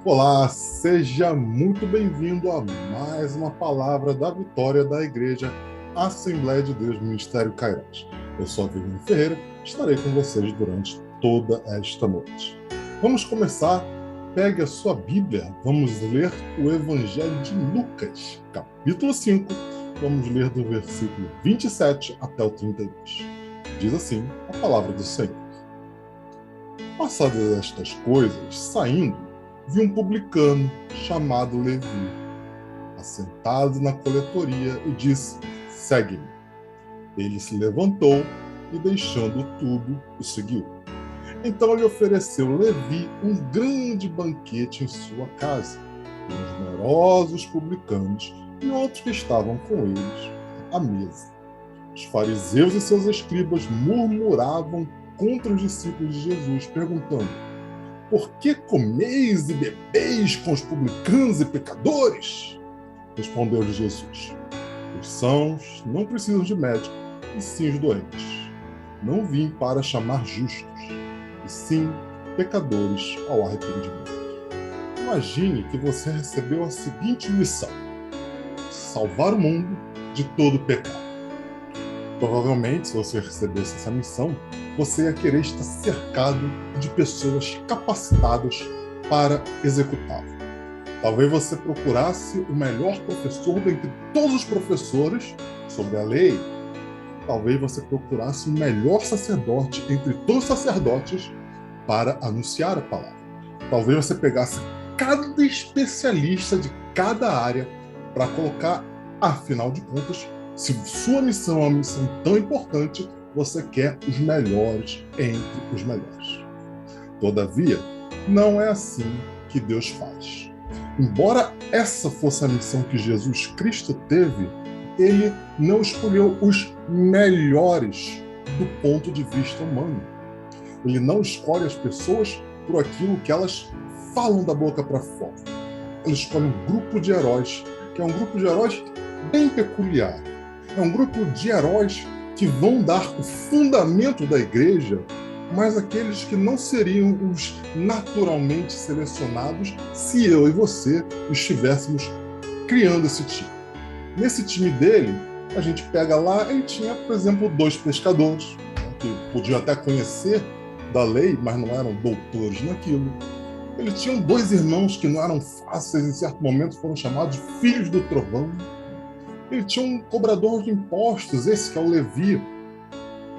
Olá, seja muito bem-vindo a mais uma palavra da vitória da Igreja Assembleia de Deus Ministério Kairos. Eu sou Avelino Ferreira, estarei com vocês durante toda esta noite. Vamos começar. Pegue a sua Bíblia, vamos ler o Evangelho de Lucas, capítulo 5. Vamos ler do versículo 27 até o 32. Diz assim a palavra do Senhor. Passadas estas coisas, saindo, vi um publicano chamado Levi, assentado na coletoria, e disse: segue-me. Ele se levantou e, deixando tudo, o seguiu. Então lhe ofereceu Levi um grande banquete em sua casa, e os numerosos publicanos e outros que estavam com eles à mesa. Os fariseus e seus escribas murmuravam contra os discípulos de Jesus, perguntando: por que comeis e bebeis com os publicanos e pecadores? Respondeu-lhe Jesus: os sãos não precisam de médico, e sim os doentes. Não vim para chamar justos, e sim pecadores ao arrependimento. Imagine que você recebeu a seguinte missão: salvar o mundo de todo pecado. Provavelmente, se você recebesse essa missão, você ia querer estar cercado de pessoas capacitadas para executá-la. Talvez você procurasse o melhor professor dentre todos os professores sobre a lei. Talvez você procurasse o melhor sacerdote entre todos os sacerdotes para anunciar a palavra. Talvez você pegasse cada especialista de cada área para colocar, afinal de contas, se sua missão é uma missão tão importante, você quer os melhores entre os melhores. Todavia, não é assim que Deus faz. Embora essa fosse a missão que Jesus Cristo teve, ele não escolheu os melhores do ponto de vista humano. Ele não escolhe as pessoas por aquilo que elas falam da boca para fora. Ele escolhe um grupo de heróis, que é um grupo de heróis bem peculiar. É um grupo de heróis que vão dar o fundamento da igreja, mas aqueles que não seriam os naturalmente selecionados se eu e você estivéssemos criando esse time. Nesse time dele, a gente pega lá, ele tinha, por exemplo, 2 pescadores, que podiam até conhecer da lei, mas não eram doutores naquilo. Ele tinha 2 irmãos que não eram fáceis, em certo momento foram chamados de filhos do trovão. Ele tinha um cobrador de impostos, esse que é o Levi.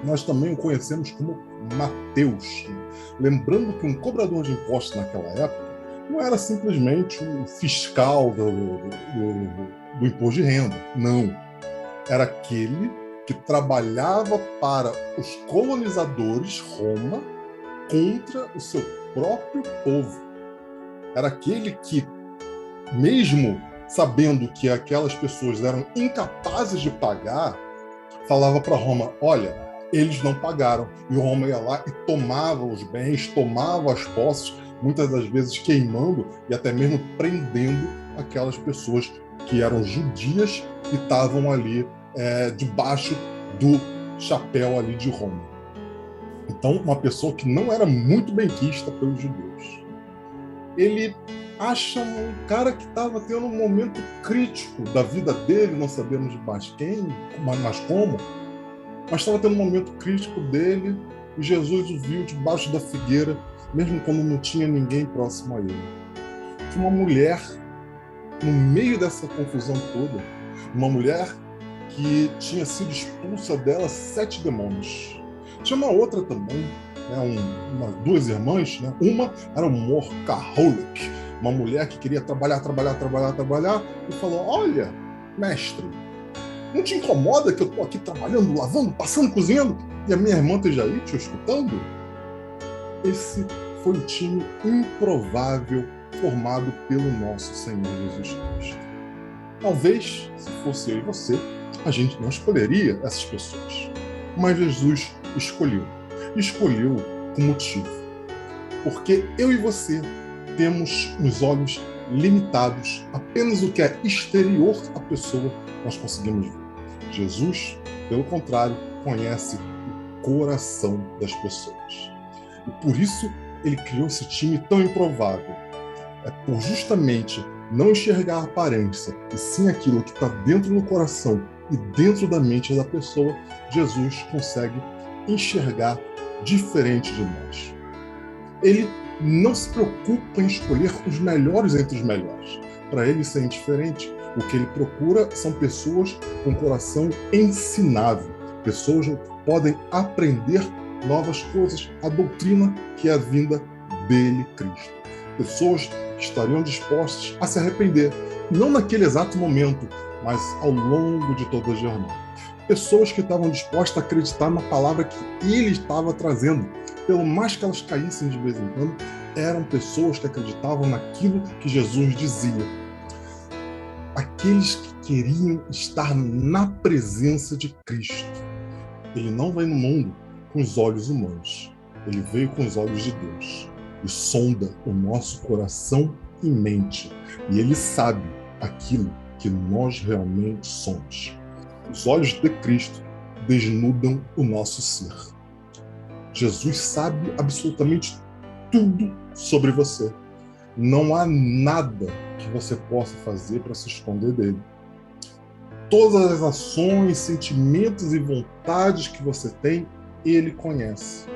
Nós também o conhecemos como Mateus. Lembrando que um cobrador de impostos naquela época não era simplesmente o fiscal do imposto de renda. Não. Era aquele que trabalhava para os colonizadores Roma contra o seu próprio povo. Era aquele que, mesmo sabendo que aquelas pessoas eram incapazes de pagar, falava para Roma: olha, eles não pagaram. E Roma ia lá e tomava os bens, tomava as posses, muitas das vezes queimando e até mesmo prendendo aquelas pessoas que eram judias e estavam ali debaixo do chapéu ali de Roma. Então, uma pessoa que não era muito benquista pelos judeus. Ele acha um cara que estava tendo um momento crítico da vida dele, não sabemos de mais quem, mas como, mas estava tendo um momento crítico dele, e Jesus o viu debaixo da figueira, mesmo quando não tinha ninguém próximo a ele. Tinha uma mulher, no meio dessa confusão toda, uma mulher que tinha sido expulsa dela 7 demônios. Tinha uma outra também, 2 irmãs, né? Uma era um workaholic, uma mulher que queria trabalhar, e falou: olha, mestre, não te incomoda que eu estou aqui trabalhando, lavando, passando, cozinhando, e a minha irmã esteja aí te escutando? Esse foi o time improvável formado pelo nosso Senhor Jesus Cristo. Talvez, se fosse eu e você, a gente não escolheria essas pessoas. Mas Jesus escolheu. Escolheu com motivo. Porque eu e você temos os olhos limitados, apenas o que é exterior à pessoa nós conseguimos ver. Jesus, pelo contrário, conhece o coração das pessoas. E por isso ele criou esse time tão improvável. É por justamente não enxergar a aparência, e sim aquilo que está dentro do coração e dentro da mente da pessoa, Jesus consegue enxergar diferente de nós. Ele não se preocupa em escolher os melhores entre os melhores. Para ele isso é indiferente. O que ele procura são pessoas com coração ensinável, pessoas que podem aprender novas coisas, a doutrina que é a vinda dele, Cristo. Pessoas que estariam dispostas a se arrepender, não naquele exato momento, mas ao longo de toda a jornada. Pessoas que estavam dispostas a acreditar na palavra que ele estava trazendo. Pelo mais que elas caíssem de vez em quando, eram pessoas que acreditavam naquilo que Jesus dizia. Aqueles que queriam estar na presença de Cristo. Ele não veio no mundo com os olhos humanos. Ele veio com os olhos de Deus. E sonda o nosso coração e mente. E ele sabe aquilo que nós realmente somos. Os olhos de Cristo desnudam o nosso ser. Jesus sabe absolutamente tudo sobre você. Não há nada que você possa fazer para se esconder dele. Todas as ações, sentimentos e vontades que você tem, ele conhece.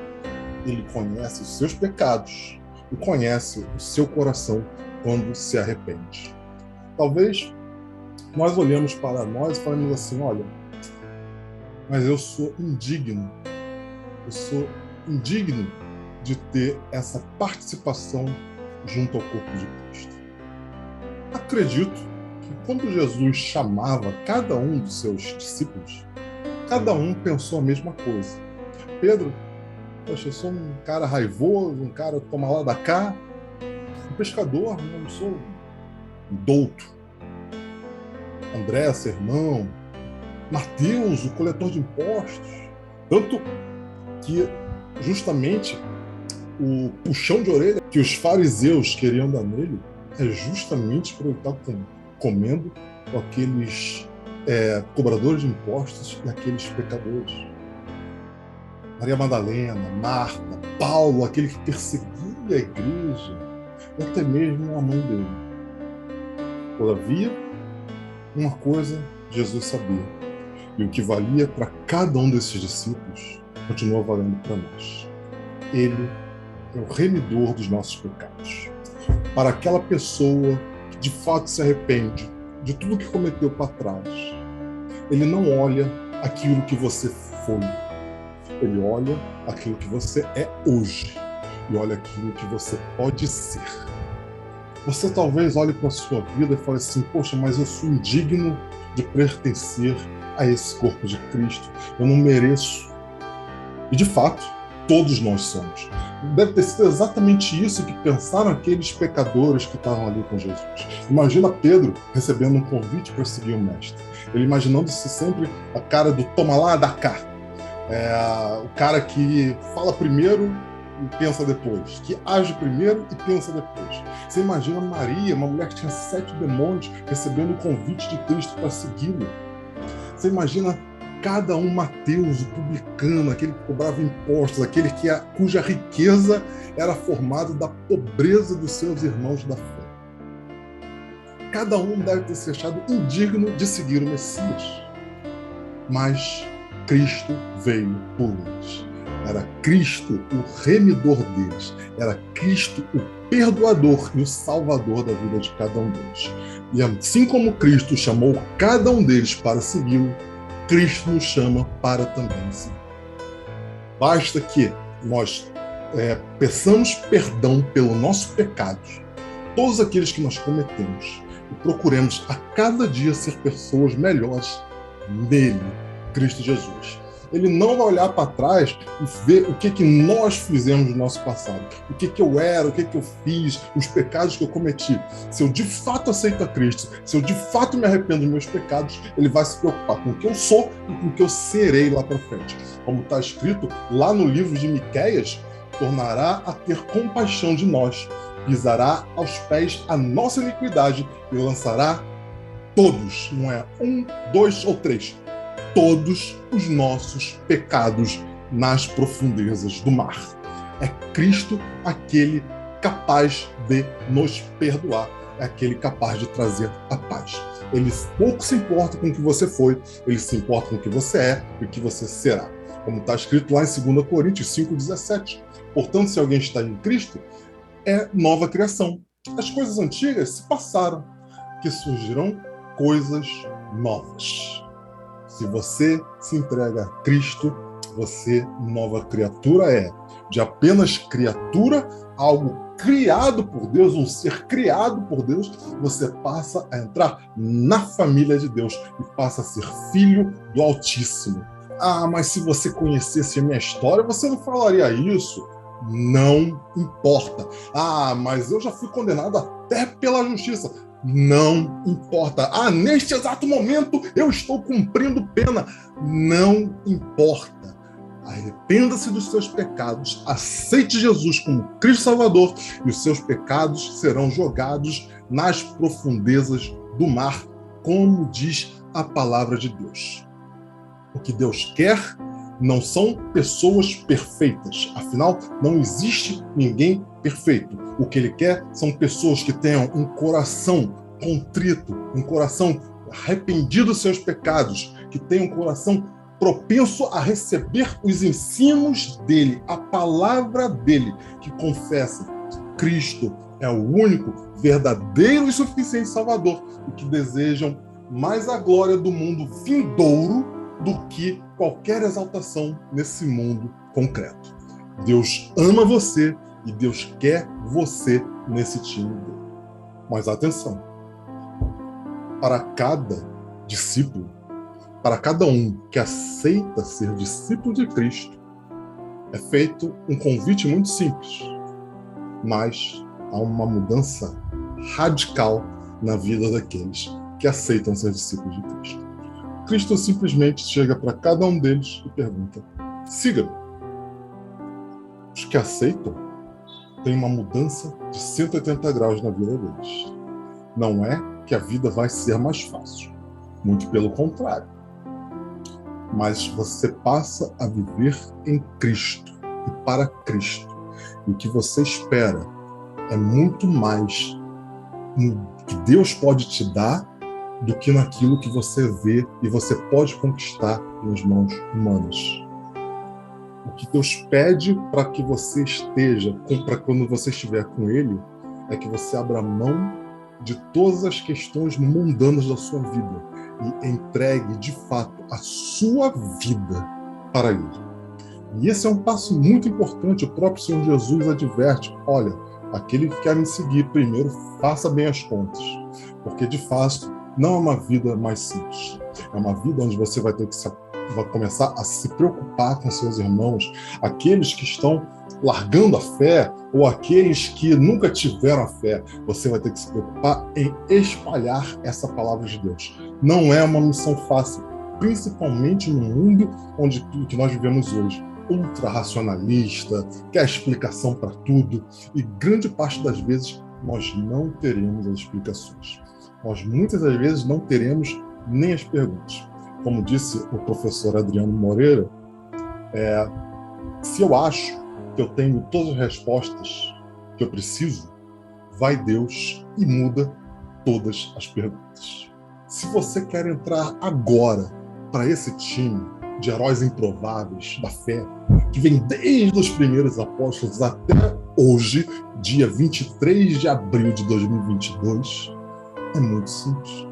Ele conhece os seus pecados e conhece o seu coração quando se arrepende. Talvez nós olhemos para nós e falemos assim, olha, mas eu sou indigno. Eu sou indigno de ter essa participação junto ao corpo de Cristo. Acredito que quando Jesus chamava cada um dos seus discípulos, cada um pensou a mesma coisa. Pedro, poxa, eu sou um cara raivoso, um cara toma lá da cá, um pescador, não sou um douto. André, seu irmão, Mateus, o coletor de impostos. Tanto que justamente o puxão de orelha que os fariseus queriam dar nele é justamente por ele estar comendo com aqueles cobradores de impostos e aqueles pecadores. Maria Madalena, Marta, Paulo, aquele que perseguia a igreja, e até mesmo a mãe dele. Todavia, uma coisa Jesus sabia, e o que valia para cada um desses discípulos continua valendo para nós. Ele é o remidor dos nossos pecados. Para aquela pessoa que de fato se arrepende de tudo que cometeu para trás, ele não olha aquilo que você foi, ele olha aquilo que você é hoje e olha aquilo que você pode ser. Você talvez olhe para a sua vida e fale assim, poxa, mas eu sou indigno de pertencer a esse corpo de Cristo, eu não mereço. E de fato, todos nós somos. Deve ter sido exatamente isso que pensaram aqueles pecadores que estavam ali com Jesus. Imagina Pedro recebendo um convite para seguir o mestre. Ele imaginando-se sempre a cara do toma lá, dá cá. O cara que fala primeiro e pensa depois, que age primeiro e pensa depois. Você imagina Maria, uma mulher que tinha 7 demônios, recebendo o convite de Cristo para segui-lo. Você imagina cada um, Mateus, o publicano, aquele que cobrava impostos, aquele cuja riqueza era formada da pobreza dos seus irmãos da fé. Cada um deve ter se achado indigno de seguir o Messias. Mas Cristo veio por eles. Era Cristo o remidor deles. Era Cristo o perdoador e o salvador da vida de cada um deles. E assim como Cristo chamou cada um deles para segui-lo, Cristo nos chama para também seguir. Basta que nós peçamos perdão pelo nosso pecado, todos aqueles que nós cometemos, e procuremos a cada dia ser pessoas melhores nele, Cristo Jesus. Ele não vai olhar para trás e ver o que nós fizemos no nosso passado, o que eu era, o que eu fiz, os pecados que eu cometi. Se eu de fato aceito a Cristo, se eu de fato me arrependo dos meus pecados, ele vai se preocupar com o que eu sou e com o que eu serei lá para frente. Como está escrito lá no livro de Miqueias, tornará a ter compaixão de nós, pisará aos pés a nossa iniquidade e lançará todos, não é 1, 2 ou 3, todos os nossos pecados nas profundezas do mar. É Cristo aquele capaz de nos perdoar, é aquele capaz de trazer a paz. Ele pouco se importa com o que você foi, ele se importa com o que você é e o que você será. Como está escrito lá em 2 Coríntios 5,17. Portanto, se alguém está em Cristo, é nova criação. As coisas antigas se passaram, que surgirão coisas novas. Se você se entrega a Cristo, você nova criatura é. De apenas criatura, algo criado por Deus, um ser criado por Deus, você passa a entrar na família de Deus e passa a ser filho do Altíssimo. Ah, mas se você conhecesse a minha história, você não falaria isso. Não importa. Ah, mas eu já fui condenado até pela justiça. Não importa. Ah, neste exato momento eu estou cumprindo pena. Não importa. Arrependa-se dos seus pecados, aceite Jesus como Cristo Salvador e os seus pecados serão jogados nas profundezas do mar, como diz a palavra de Deus. O que Deus quer não são pessoas perfeitas, afinal, não existe ninguém perfeito. O que Ele quer são pessoas que tenham um coração contrito, um coração arrependido dos seus pecados, que tenham um coração propenso a receber os ensinos dele, a palavra dele, que confessa que Cristo é o único, verdadeiro e suficiente Salvador, e que desejam mais a glória do mundo vindouro do que qualquer exaltação nesse mundo concreto. Deus ama você e Deus quer você nesse time dele. Mas atenção, para cada discípulo, para cada um que aceita ser discípulo de Cristo, é feito um convite muito simples, mas há uma mudança radical na vida daqueles que aceitam ser discípulos de Cristo. Cristo simplesmente chega para cada um deles e pergunta: siga-me. Os que aceitam têm uma mudança de 180 graus na vida deles. Não é que a vida vai ser mais fácil, muito pelo contrário. Mas você passa a viver em Cristo e para Cristo. E o que você espera é muito mais no que Deus pode te dar do que naquilo que você vê e você pode conquistar nas mãos humanas. O que Deus pede para que você esteja, para quando você estiver com Ele, é que você abra mão de todas as questões mundanas da sua vida e entregue, de fato, a sua vida para Ele. E esse é um passo muito importante. O próprio Senhor Jesus adverte: olha, aquele que quer me seguir, primeiro faça bem as contas, porque, de fato, não é uma vida mais simples. É uma vida onde você vai ter que vai começar a se preocupar com seus irmãos, aqueles que estão largando a fé ou aqueles que nunca tiveram a fé. Você vai ter que se preocupar em espalhar essa palavra de Deus. Não é uma missão fácil, principalmente no mundo que nós vivemos hoje, ultra-racionalista, quer explicação para tudo, e grande parte das vezes nós não teremos as explicações. Nós muitas das vezes não teremos nem as perguntas. Como disse o professor Adriano Moreira, se eu acho que eu tenho todas as respostas que eu preciso, vai Deus e muda todas as perguntas. Se você quer entrar agora para esse time de heróis improváveis da fé, que vem desde os primeiros apóstolos até hoje, dia 23 de abril de 2022, é muito simples.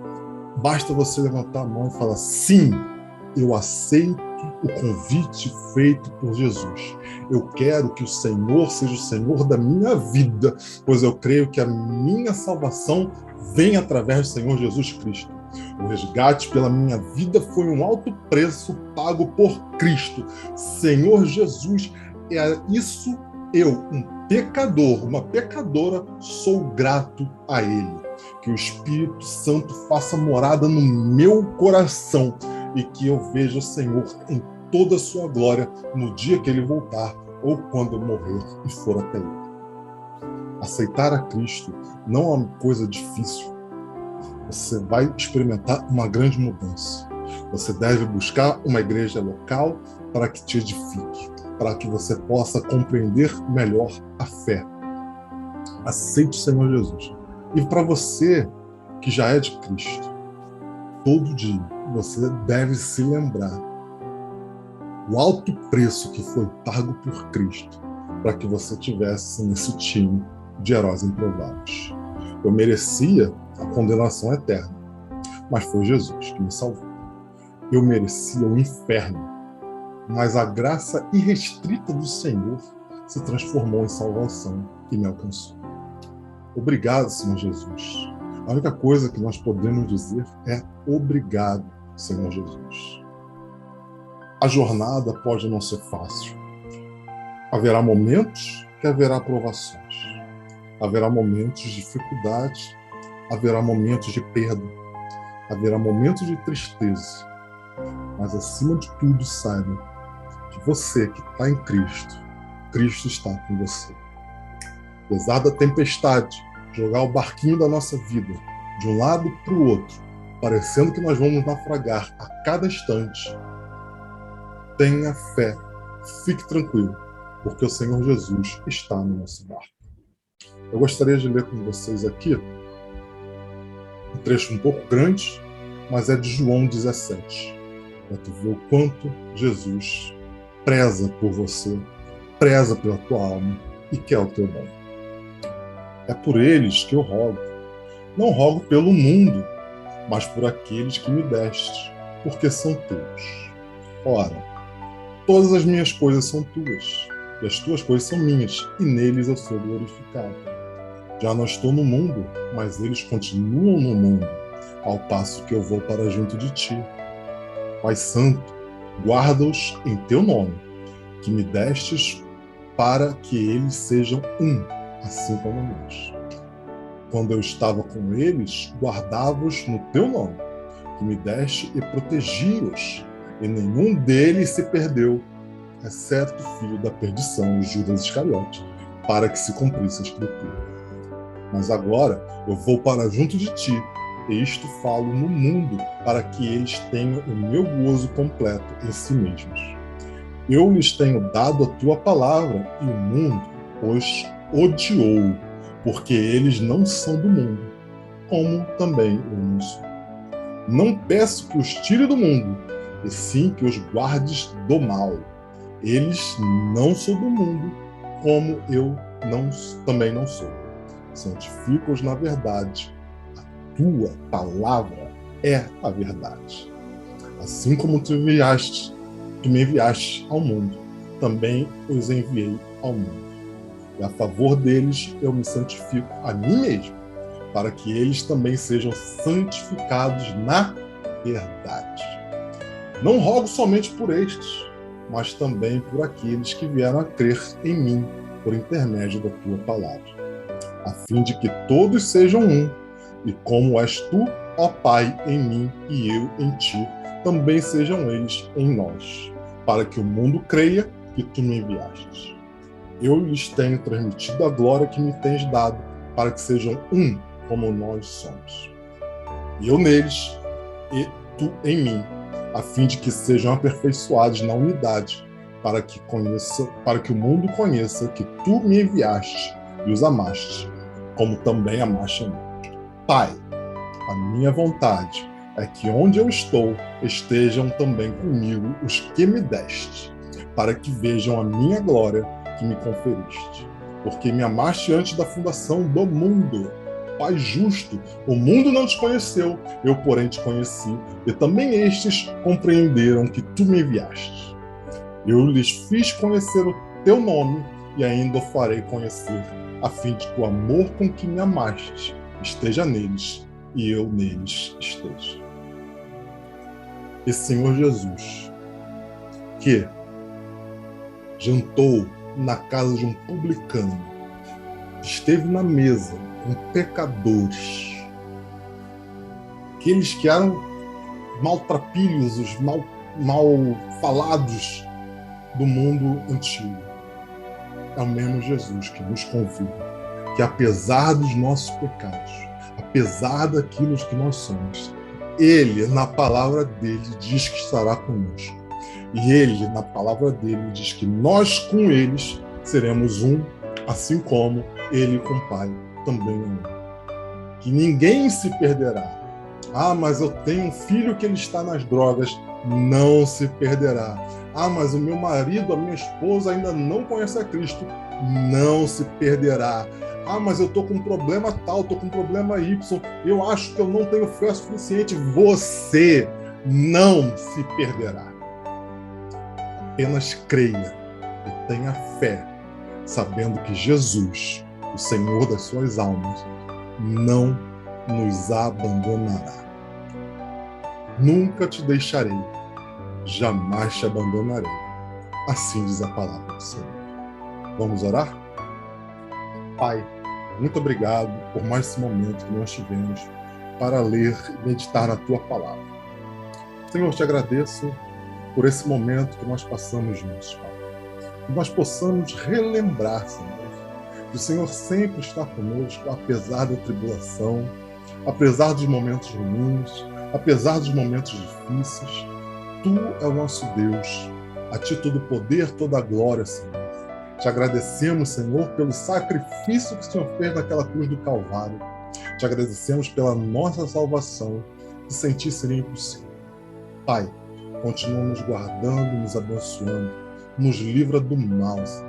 Basta você levantar a mão e falar: sim, eu aceito o convite feito por Jesus. Eu quero que o Senhor seja o Senhor da minha vida, pois eu creio que a minha salvação vem através do Senhor Jesus Cristo. O resgate pela minha vida foi um alto preço pago por Cristo. Senhor Jesus, é isso eu, um pecador, uma pecadora, sou grato a Ele. Que o Espírito Santo faça morada no meu coração e que eu veja o Senhor em toda a sua glória no dia que Ele voltar ou quando eu morrer e for até Ele. Aceitar a Cristo não é uma coisa difícil. Você vai experimentar uma grande mudança. Você deve buscar uma igreja local para que te edifique, para que você possa compreender melhor a fé. Aceite o Senhor Jesus. E para você que já é de Cristo, todo dia você deve se lembrar o alto preço que foi pago por Cristo para que você tivesse nesse time de heróis improváveis. Eu merecia a condenação eterna, mas foi Jesus que me salvou. Eu merecia o inferno, mas a graça irrestrita do Senhor se transformou em salvação e me alcançou. Obrigado, Senhor Jesus. A única coisa que nós podemos dizer é obrigado, Senhor Jesus. A jornada pode não ser fácil. Haverá momentos que haverá provações. Haverá momentos de dificuldade. Haverá momentos de perda. Haverá momentos de tristeza. Mas, acima de tudo, saiba que você que está em Cristo, Cristo está com você. Apesar da tempestade jogar o barquinho da nossa vida de um lado para o outro, parecendo que nós vamos naufragar a cada instante, tenha fé, fique tranquilo, porque o Senhor Jesus está no nosso barco. Eu gostaria de ler com vocês aqui um trecho um pouco grande, mas é de João 17, para tu ver o quanto Jesus preza por você, preza pela tua alma e quer o teu bem. É por eles que eu rogo. Não rogo pelo mundo, mas por aqueles que me deste, porque são teus. Ora, todas as minhas coisas são tuas, e as tuas coisas são minhas, e neles eu sou glorificado. Já não estou no mundo, mas eles continuam no mundo, ao passo que eu vou para junto de ti. Pai Santo, guarda-os em teu nome, que me destes para que eles sejam um, assim como nós. Quando eu estava com eles, guardava-os no teu nome, que me deste e protegi-os, e nenhum deles se perdeu, exceto o filho da perdição, Judas Iscariote, para que se cumprisse a Escritura. Mas agora eu vou para junto de ti, e isto falo no mundo, para que eles tenham o meu gozo completo em si mesmos. Eu lhes tenho dado a tua palavra, e o mundo os odiou, porque eles não são do mundo, como também eu não sou. Não peço que os tire do mundo, e sim que os guardes do mal. Eles não são do mundo, como eu também não sou. Santifica-os na verdade. A tua palavra é a verdade. Assim como tu me enviaste ao mundo, também os enviei ao mundo. E a favor deles eu me santifico a mim mesmo, para que eles também sejam santificados na verdade. Não rogo somente por estes, mas também por aqueles que vieram a crer em mim por intermédio da tua palavra, a fim de que todos sejam um, e como és tu, ó Pai, em mim e eu em ti, também sejam eles em nós, para que o mundo creia que tu me enviastes. Eu lhes tenho transmitido a glória que me tens dado, para que sejam um, como nós somos. Eu neles e tu em mim, a fim de que sejam aperfeiçoados na unidade, para que o mundo conheça que tu me enviaste e os amaste, como também amaste a mim. Pai, a minha vontade é que onde eu estou, estejam também comigo os que me deste, para que vejam a minha glória que me conferiste. Porque me amaste antes da fundação do mundo. Pai justo, o mundo não te conheceu, eu porém te conheci, e também estes compreenderam que tu me enviaste. Eu lhes fiz conhecer o teu nome, e ainda o farei conhecer, a fim de que o amor com que me amaste esteja neles, e eu neles esteja. E Senhor Jesus, que jantou na casa de um publicano, esteve na mesa com pecadores, aqueles que eram maltrapilhos, os mal falados do mundo antigo. É o mesmo Jesus que nos convida, que apesar dos nossos pecados, apesar daquilo que nós somos, Ele, na palavra dele, diz que estará conosco. E Ele, na palavra dele, diz que nós com eles seremos um, assim como ele com o Pai também é um. Que ninguém se perderá. Ah, mas eu tenho um filho que ele está nas drogas. Não se perderá. Ah, mas o meu marido, a minha esposa ainda não conhece a Cristo. Não se perderá. Ah, mas eu estou com um problema tal, estou com um problema Y. Eu acho que eu não tenho fé suficiente. Você não se perderá. Apenas creia e tenha fé, sabendo que Jesus, o Senhor das suas almas, não nos abandonará. Nunca te deixarei, jamais te abandonarei. Assim diz a palavra do Senhor. Vamos orar? Pai, muito obrigado por mais esse momento que nós tivemos para ler e meditar na Tua palavra. Senhor, te agradeço por esse momento que nós passamos juntos, Pai. Que nós possamos relembrar, Senhor, que o Senhor sempre está conosco, apesar da tribulação, apesar dos momentos ruins, apesar dos momentos difíceis. Tu é o nosso Deus. A Ti todo o poder, toda a glória, Senhor. Te agradecemos, Senhor, pelo sacrifício que o Senhor fez naquela cruz do Calvário. Te agradecemos pela nossa salvação, que sem Ti seria impossível. Pai, continua nos guardando, nos abençoando, nos livra do mal, Senhor.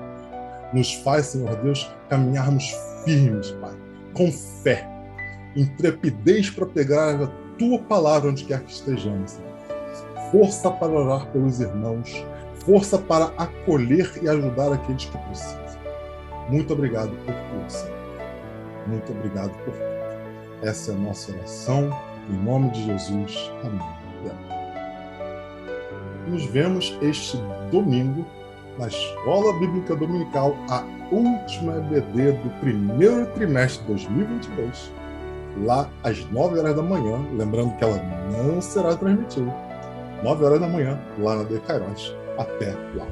Nos faz, Senhor Deus, caminharmos firmes, Pai, com fé, intrepidez para pegar a Tua palavra onde quer que estejamos, Senhor. Força para orar pelos irmãos, força para acolher e ajudar aqueles que precisam. Muito obrigado por tudo, Senhor. Muito obrigado por tudo. Essa é a nossa oração, em nome de Jesus. Amém. E amém. Nos vemos este domingo na Escola Bíblica Dominical, a última EBD do primeiro trimestre de 2022, lá às 9 horas da manhã, lembrando que ela não será transmitida, 9 horas da manhã, lá na De Cairóis. Até lá.